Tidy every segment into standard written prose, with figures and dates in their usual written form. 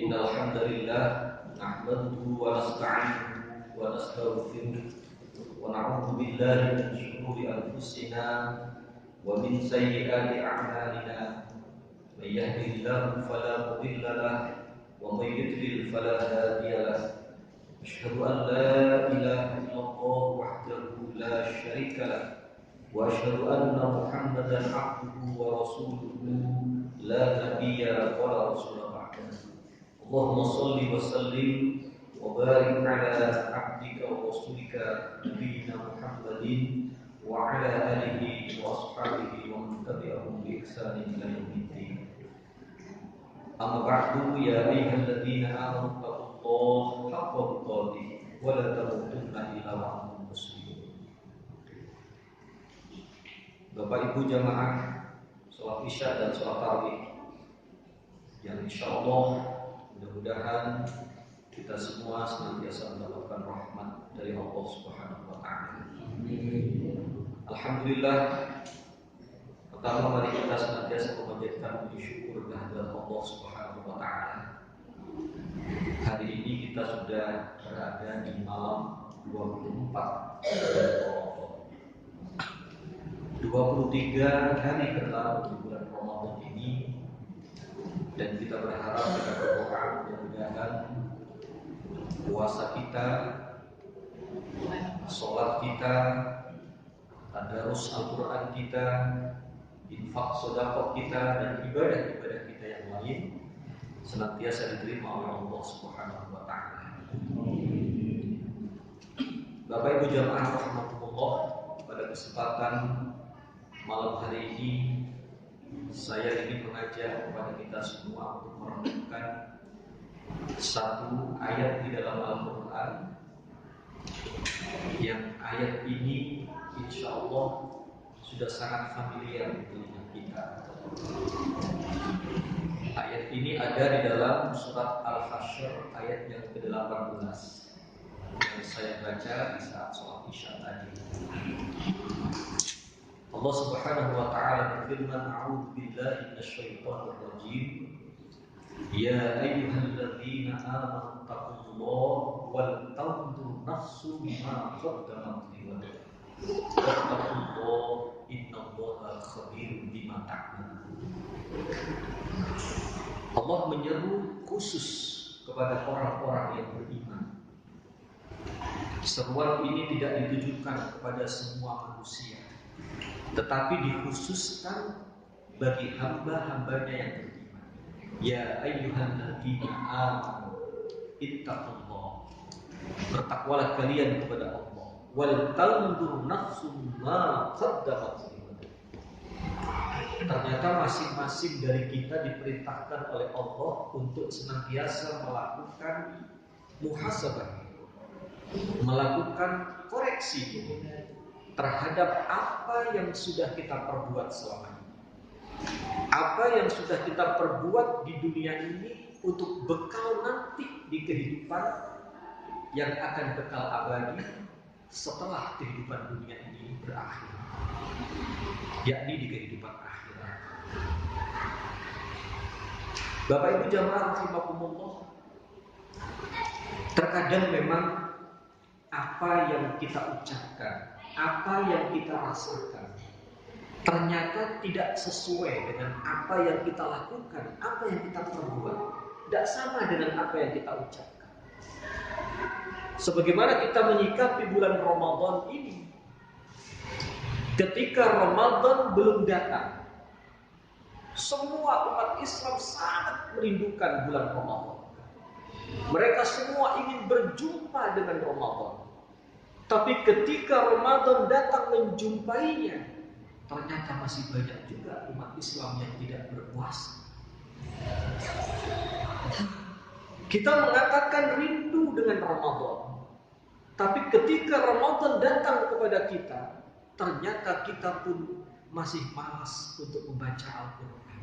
Innal hamdalillah nahmaduhu wa nasta'inuhu wa nastaghfiruh wa na'udzu billahi min shururi anfusina wa min sayyiati a'malina. May yahdihillahu fala mudilla lahu wa may yudlil fala hadiya lahu. Asyhadu an la ilaha illallah wahdahu la syarika lahu wa asyhadu anna Muhammadan 'abduhu wa rasuluhu la nabiyya wa la rasula ba'dahu. Allahumma shalli wa sallim wa barik ala 'abdika wa rasulika nabiyyina Muhammadin wa ala alihi wa ashabihi wa man tabi'ahum bi ihsanin ila yaumiddin. Amma ba'du, ya ayyuhalladzina amanu taqullaha haqqa tuqatih wa la tamutunna illa wa antum muslimun. Bapak Ibu jamaah salat Isya dan salat tarawih yang insyaallah mudah-mudahan kita semua senantiasa mendapatkan rahmat dari Allah Subhanahu wa taala. Alhamdulillah, pertama mari kita senantiasa memanjatkan puji syukur kehadirat Allah Subhanahu wa taala. Hari ini kita sudah berada di malam 24 23 hari berlalu di bulan Ramadan ini, dan kita berharap kita berdoa mudah-mudahan puasa kita, sholat kita, tadarus Al-Quran kita, infak sedekah kita, dan ibadah-ibadah kita yang lain senantiasa diterima oleh Allah Subhanahu wa taala. Bapak Ibu jamaah rahimakumullah, pada kesempatan malam hari ini saya ingin mengajak kepada kita semua untuk merenungkan satu ayat di dalam Al-Quran, yang ayat ini insya Allah sudah sangat familiar di telinga kita. Ayat ini ada di dalam surat Al-Hasyr ayat yang ke-18 yang saya baca di saat sholat Isya tadi. Allah Subhanahu wa taala berfirman, "A'udzu billahi minasyaitonir rajim. Ya ayyuhalladzina amanu taqullaha wal tanzur nafsum ma qaddamat lighad. Wattaqullaha innallaha khabirum bima ta'malun." Allah menyeru khusus kepada orang-orang yang beriman. Seruan ini tidak ditujukan kepada semua manusia, tetapi dikhususkan bagi hamba-hambanya yang beriman. Ya ayyuhalladzina amanu ittaqullah. Bertakwalah kalian kepada Allah. Wal tanzur nafsum ma qaddamat lighad. Ternyata masing-masing dari kita diperintahkan oleh Allah untuk senantiasa melakukan muhasabah, melakukan koreksi terhadap apa yang sudah kita perbuat selama ini, apa yang sudah kita perbuat di dunia ini untuk bekal nanti di kehidupan yang akan bekal abadi setelah kehidupan dunia ini berakhir, yakni di kehidupan akhirat. Bapak Ibu jamaah rahimakumullah, terkadang memang apa yang kita ucapkan, apa yang kita rasakan ternyata tidak sesuai dengan apa yang kita lakukan, apa yang kita perbuat, tidak sama dengan apa yang kita ucapkan. Sebagaimana kita menyikapi bulan Ramadan ini, ketika Ramadan belum datang, semua umat Islam sangat merindukan bulan Ramadan. Mereka semua ingin berjumpa dengan Ramadan. Tapi ketika Ramadan datang menjumpainya, ternyata masih banyak juga umat Islam yang tidak berpuasa. Kita mengatakan rindu dengan Ramadan, tapi ketika Ramadan datang kepada kita, ternyata kita pun masih malas untuk membaca Al-Quran.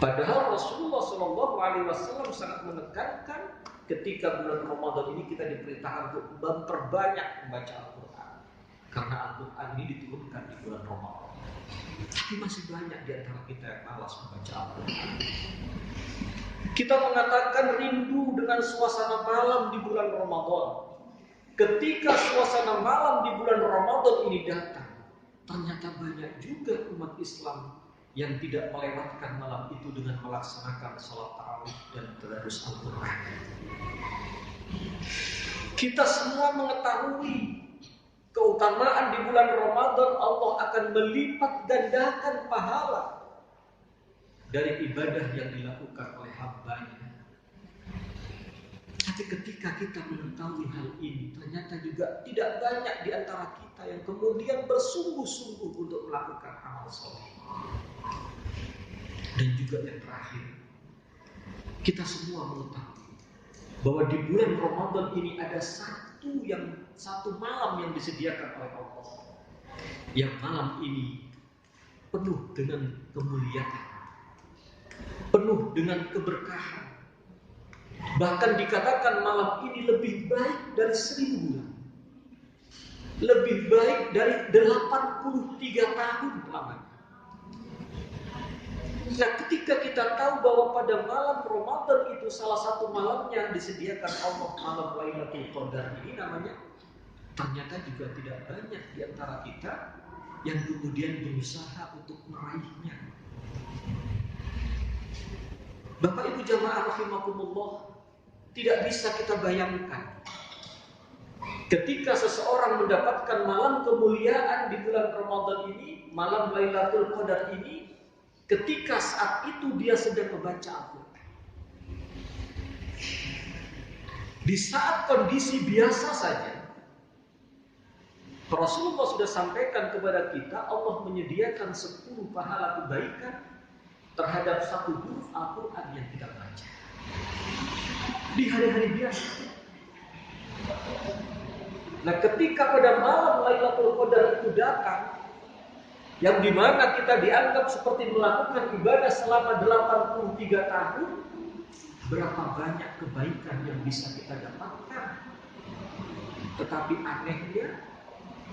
Padahal Rasulullah SAW sangat menekankan ketika bulan Ramadan ini kita diperintahkan untuk memperbanyak membaca Al-Quran, karena Al-Quran ini diturunkan di bulan Ramadan. Tapi masih banyak di antara kita yang malas membaca Al-Quran. Kita mengatakan rindu dengan suasana malam di bulan Ramadan. Ketika suasana malam di bulan Ramadan ini datang, ternyata banyak juga umat Islam yang tidak melewatkan malam itu dengan melaksanakan sholat tarawih dan tadarus Al-Quran. Kita semua mengetahui keutamaan di bulan Ramadan, Allah akan melipat gandakan pahala dari ibadah yang dilakukan oleh hamba-Nya. Tapi ketika kita mengetahui hal ini, ternyata juga tidak banyak di antara kita yang kemudian bersungguh-sungguh untuk melakukan amal soleh. Dan juga yang terakhir, kita semua mengetahui bahwa di bulan Ramadan ini ada satu malam yang disediakan oleh Allah, yang malam ini penuh dengan kemuliaan, penuh dengan keberkahan. Bahkan dikatakan malam ini lebih baik dari 1000 bulan, lebih baik dari 83 tahun lamanya. Nah, ketika kita tahu bahwa pada malam Ramadan itu salah satu malamnya disediakan Allah, malam Lailatul Qadar ini namanya, ternyata juga tidak banyak di antara kita yang kemudian berusaha untuk meraihnya. Bapak Ibu jamaah rahimakumullah, tidak bisa kita bayangkan ketika seseorang mendapatkan malam kemuliaan di bulan Ramadan ini, malam Lailatul Qadar ini, ketika saat itu dia sedang membaca Al-Quran. Di saat kondisi biasa saja, Rasulullah sudah sampaikan kepada kita, Allah menyediakan 10 pahala kebaikan terhadap 1 huruf Al-Quran yang kita baca. Di hari-hari biasa. Nah, ketika pada malam Lailatul Qadar itu datang, yang dimana kita dianggap seperti melakukan ibadah selama 83 tahun, berapa banyak kebaikan yang bisa kita dapatkan. Tetapi anehnya,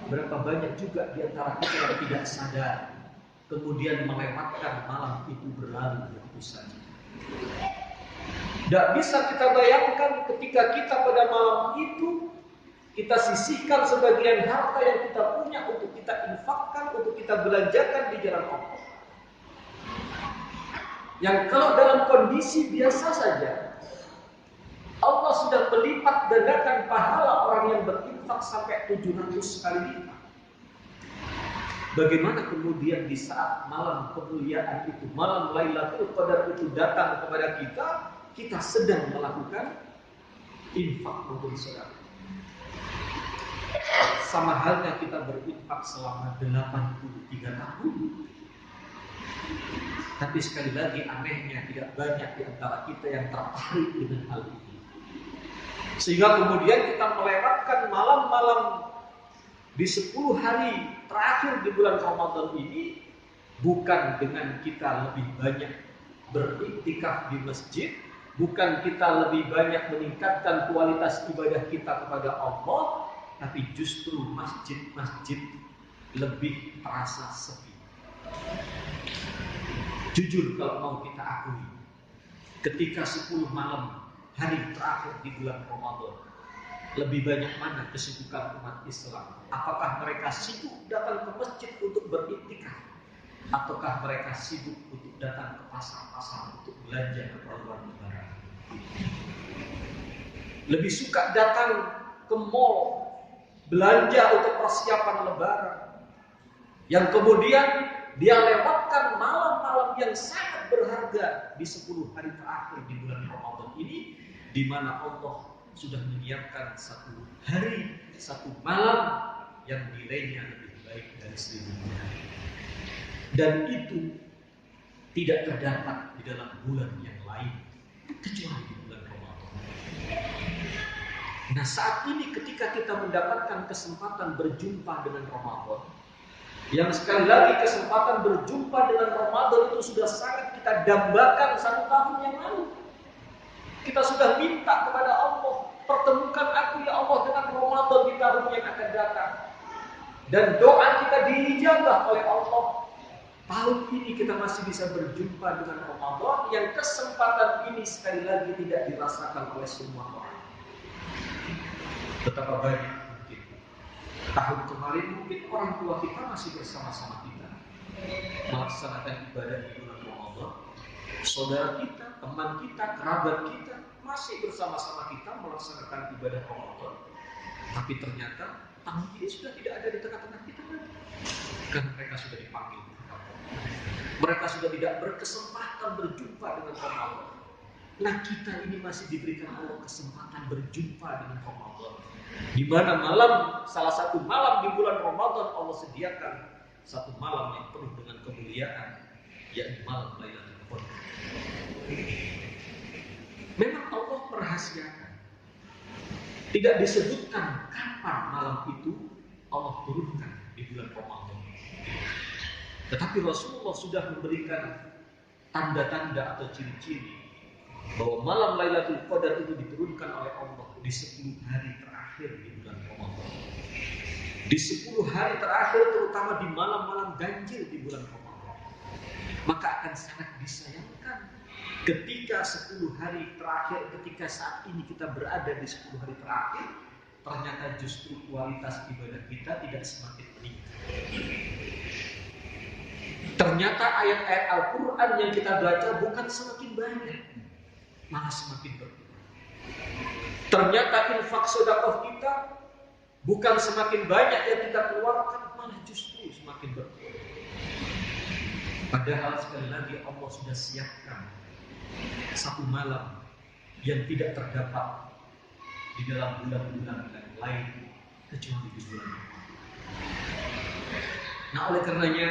berapa banyak juga di antara kita yang tidak sadar, kemudian melewatkan malam itu berlalu begitu saja. Tidak bisa kita bayangkan ketika kita pada malam itu, kita sisihkan sebagian harta yang kita punya untuk kita infakkan, untuk kita belanjakan di jalan Allah. Yang kalau dalam kondisi biasa saja, Allah sudah melipat gandakan pahala orang yang berinfak sampai 700 kali lipat. Bagaimana kemudian di saat malam kemuliaan itu, malam Lailatul Qadar itu datang kepada kita, kita sedang melakukan infak maupun sedekah. Sama halnya kita berinfak selama 83 tahun. Tapi sekali lagi anehnya tidak banyak di antara kita yang tertarik dengan hal ini. Sehingga kemudian kita melewatkan malam-malam di 10 hari terakhir di bulan Ramadan ini, bukan dengan kita lebih banyak beriktikaf di masjid, bukan kita lebih banyak meningkatkan kualitas ibadah kita kepada Allah, tapi justru masjid-masjid lebih terasa sepi. Jujur kalau mau kita akui, ketika 10 malam hari terakhir di bulan Ramadan, lebih banyak mana kesibukan umat Islam? Apakah mereka sibuk datang ke masjid untuk beriktikaf, ataukah mereka sibuk untuk datang ke pasar-pasar untuk belanja keperluan lebaran? Lebih suka datang ke mall belanja untuk persiapan lebaran, yang kemudian dia lewatkan malam-malam yang sangat berharga di 10 hari terakhir di bulan Ramadan ini, di mana Allah sudah menyiapkan 1 hari, 1 malam yang nilainya lebih baik dari 1000 bulan. Dan itu tidak terdapat di dalam bulan yang lain kecuali di bulan Ramadan. Nah, saat ini ketika kita mendapatkan kesempatan berjumpa dengan Ramadan, yang sekali lagi kesempatan berjumpa dengan Ramadan itu sudah sangat kita dambakan 1 tahun yang lalu. Kita sudah minta kepada Allah, pertemukan aku ya Allah dengan Ramadan di tahun yang akan datang. Dan doa kita diijabah oleh Allah. Tahun ini kita masih bisa berjumpa dengan Ramadan yang kesempatan ini sekali lagi tidak dirasakan oleh semua orang. Betapa banyak mungkin tahun kemarin mungkin orang tua kita masih bersama-sama kita melaksanakan ibadah di bulan Ramadan. Saudara kita, teman kita, kerabat kita masih bersama-sama kita melaksanakan ibadah Ramadan. Tapi ternyata tahun ini sudah tidak ada di tengah-tengah kita lagi. Karena mereka sudah dipanggil. Mereka sudah tidak berkesempatan berjumpa dengan Ramadan. Nah, kita ini masih diberikan Allah kesempatan berjumpa dengan Ramadan. Di mana salah satu malam di bulan Ramadan Allah sediakan satu malam yang penuh dengan kemuliaan, yakni malam Lailatul Qadar. Memang Allah merahasiakan. Tidak disebutkan kapan malam itu Allah turunkan di bulan Ramadan. Tetapi Rasulullah sudah memberikan tanda-tanda atau ciri-ciri bahwa malam Lailatul Qadar itu diturunkan oleh Allah di 10 hari terakhir di bulan Ramadan. Di 10 hari terakhir, terutama di malam-malam ganjil di bulan Ramadan. Maka akan sangat disayangkan ketika 10 hari terakhir, ketika saat ini kita berada di 10 hari terakhir, ternyata justru kualitas ibadah kita tidak semakin meningkat. Ternyata ayat-ayat Al-Quran yang kita baca bukan semakin banyak, malah semakin berkurang. Ternyata infak sedekah kita bukan semakin banyak yang kita keluarkan, malah justru semakin berkurang. Padahal sekali lagi Allah sudah siapkan satu malam yang tidak terdapat di dalam bulan-bulan yang lain kecuali di bulan Ramadan. Nah, oleh karenanya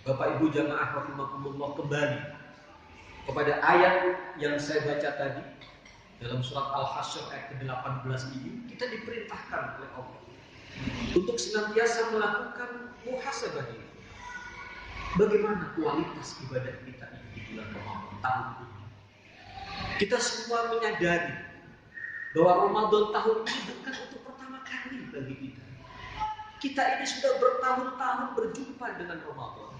Bapak Ibu jamaah rahimakumullah, kembali kepada ayat yang saya baca tadi dalam surat Al-Hasyr ayat ke-18 ini, kita diperintahkan oleh Allah untuk senantiasa melakukan muhasabah diri. Bagaimana kualitas ibadah kita ini di bulan Ramadan tahun ini? Kita semua menyadari bahwa Ramadan tahun ini bukan untuk pertama kali bagi kita. Kita ini sudah bertahun-tahun berjumpa dengan Ramadan.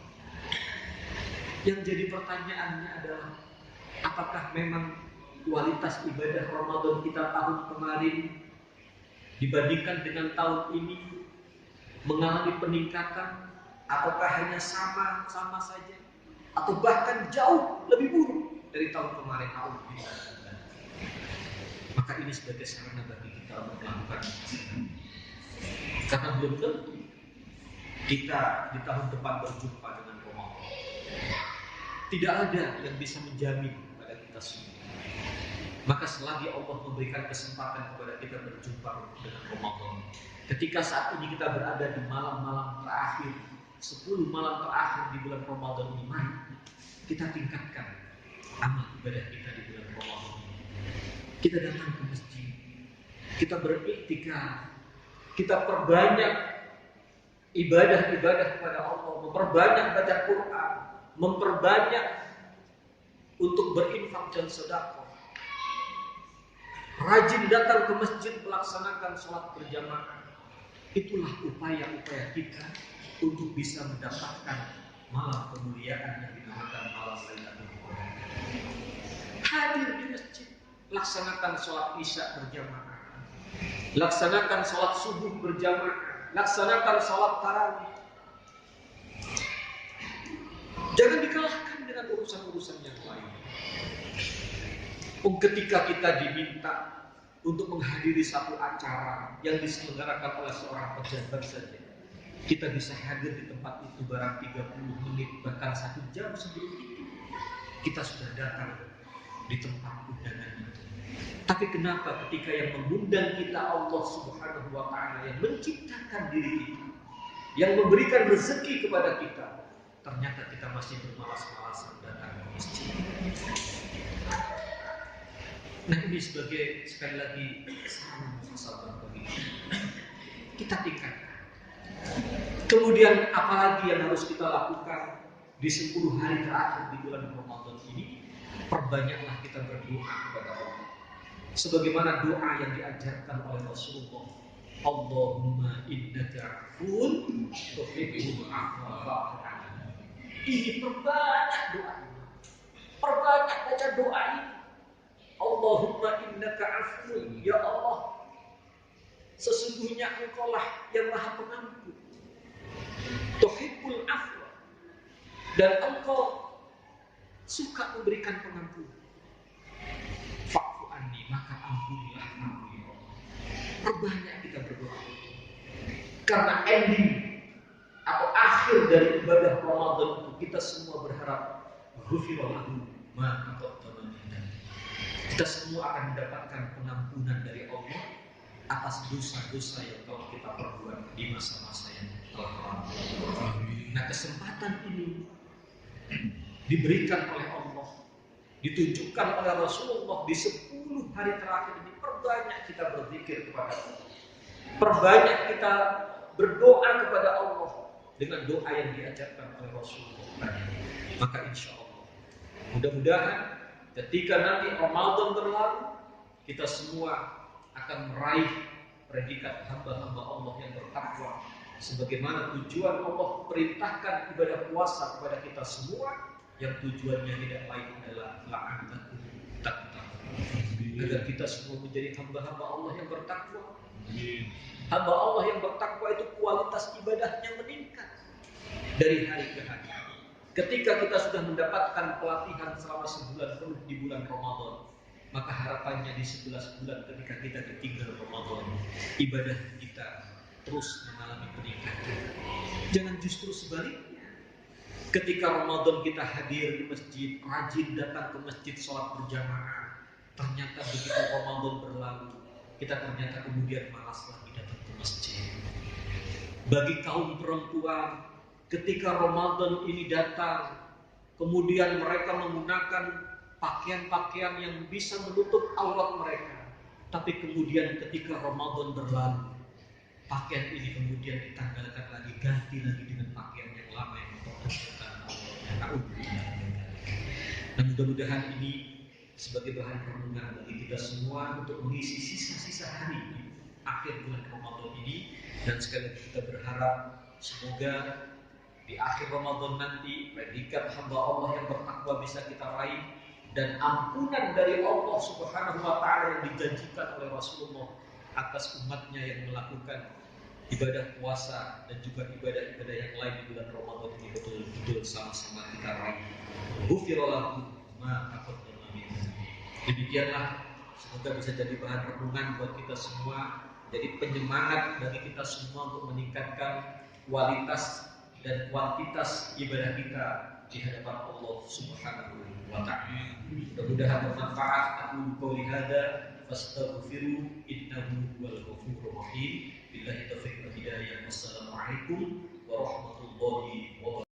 Yang jadi pertanyaannya adalah, apakah memang kualitas ibadah Ramadan kita tahun kemarin dibandingkan dengan tahun ini mengalami peningkatan, ataukah hanya sama saja, atau bahkan jauh lebih buruk dari tahun kemarin? Maka ini sebagai sarana bagi kita untuk melakukan ini. Karena belum tentu kita di tahun depan berjumpa dengan Ramadan. Tidak ada yang bisa menjamin pada kita semua. Maka selagi Allah memberikan kesempatan kepada kita berjumpa dengan Ramadan, ketika saat ini kita berada di malam-malam terakhir, 10 malam terakhir di bulan Ramadan ini, mari kita tingkatkan amal ibadah kita di bulan Ramadan ini. Kita datang ke masjid, kita beriktikaf, kita perbanyak ibadah-ibadah kepada Allah, memperbanyak baca Quran, memperbanyak untuk berinfak dan sedekah. Rajin datang ke masjid melaksanakan sholat berjamaah. Itulah upaya-upaya kita untuk bisa mendapatkan malam kemuliaan yang dinamakan malam Lailatul Qadar. Hadir di masjid, laksanakan sholat isya berjamaah, laksanakan sholat subuh berjamaah, laksanakan sholat tarawih. Jangan dikalahkan dengan urusan-urusan yang lain. Ketika kita diminta untuk menghadiri satu acara yang diselenggarakan oleh seorang pejabat saja, kita bisa hadir di tempat itu barang 30 menit, bahkan 1 jam sebelum itu kita sudah datang di tempat undangan itu. Tapi kenapa ketika yang mengundang kita Allah Subhanahu wa Ta'ala, yang menciptakan diri kita, yang memberikan rezeki kepada kita, ternyata kita masih bermalas-malasan datang ke masjid? Nah, ini sebagai sekali lagi saran muhasabah bagi kita tingkatkan. Kemudian apalagi yang harus kita lakukan di 10 hari terakhir di bulan Ramadan ini? Perbanyaklah kita berdoa kepada Allah. Sebagaimana doa yang diajarkan oleh Rasulullah, Allahumma innaka afuwwun tuhibbul afwa fa'fu anni. Ini perbanyak doa. doa ini. Allahumma innaka afuwun, ya Allah, sesungguhnya Engkaulah yang Maha Pengampun. Tuhibbul afwa, dan Engkau suka memberikan pengampunan. Fa'fu anni, maka ampunilah aku ya Allah. Perbanyak kita berdoa. Karena ending atau akhir dari ibadah Ramadan itu kita semua berharap ghufira lahu ma taqaddama min dhanbi. Kita semua akan mendapatkan pengampunan dari Allah atas dosa-dosa yang telah kita perbuat di masa-masa yang telah lalu. Nah, kesempatan ini diberikan oleh Allah, ditunjukkan oleh Rasulullah di 10 hari terakhir ini. Perbanyak kita berzikir kepada Allah, perbanyak kita berdoa kepada Allah dengan doa yang diajarkan oleh Rasulullah. Maka insya Allah, mudah-mudahan ketika nanti Ramadan berlalu, kita semua akan meraih predikat hamba-hamba Allah yang bertakwa, sebagaimana tujuan Allah perintahkan ibadah puasa kepada kita semua, yang tujuannya tidak lain adalah la'allakum tattaqun, agar kita semua menjadi hamba-hamba Allah yang bertakwa. Hamba Allah yang bertakwa itu kualitas ibadahnya meningkat dari hari ke hari. Ketika kita sudah mendapatkan pelatihan selama sebulan penuh di bulan Ramadan, maka harapannya di 11 bulan ketika kita ditinggal Ramadan, ibadah kita terus mengalami peningkatan. Jangan justru sebaliknya. Ketika Ramadan kita hadir di masjid, rajin datang ke masjid sholat berjamaah, ternyata begitu Ramadan berlalu, kita ternyata kemudian malas lagi datang ke masjid. Bagi kaum perempuan, ketika Ramadan ini datang, kemudian mereka menggunakan pakaian-pakaian yang bisa menutup aurat mereka, tapi kemudian ketika Ramadan berlalu, pakaian ini kemudian ditanggalkan lagi, ganti lagi dengan pakaian yang lama yang memperkenalkan auratnya. Nah, mudah-mudahan ini sebagai bahan renungan bagi kita semua untuk mengisi sisa-sisa hari di akhir bulan Ramadan ini. Dan sekali lagi kita berharap semoga di akhir Ramadan nanti predikat hamba Allah yang bertakwa bisa kita raih, dan ampunan dari Allah Subhanahu wa Ta'ala yang dijanjikan oleh Rasulullah atas umatnya yang melakukan ibadah puasa dan juga ibadah-ibadah yang lain di bulan Ramadan ini betul-betul sama-sama kita raih. Ghufira lahu ma taqaddama min dhanbi. Demikianlah, semoga bisa jadi bahan renungan buat kita semua, jadi penyemangat bagi kita semua untuk meningkatkan kualitas dan kuantitas ibadah kita di hadapan Allah Subhanahu wa Ta'ala. Mudah-mudahan bermanfaat. Aku qouli hada fastaghfiru innahu huwal ghafurur rahim. Billahi taufiq wal hidayah. Wassalamualaikum warahmatullahi wabarakatuh.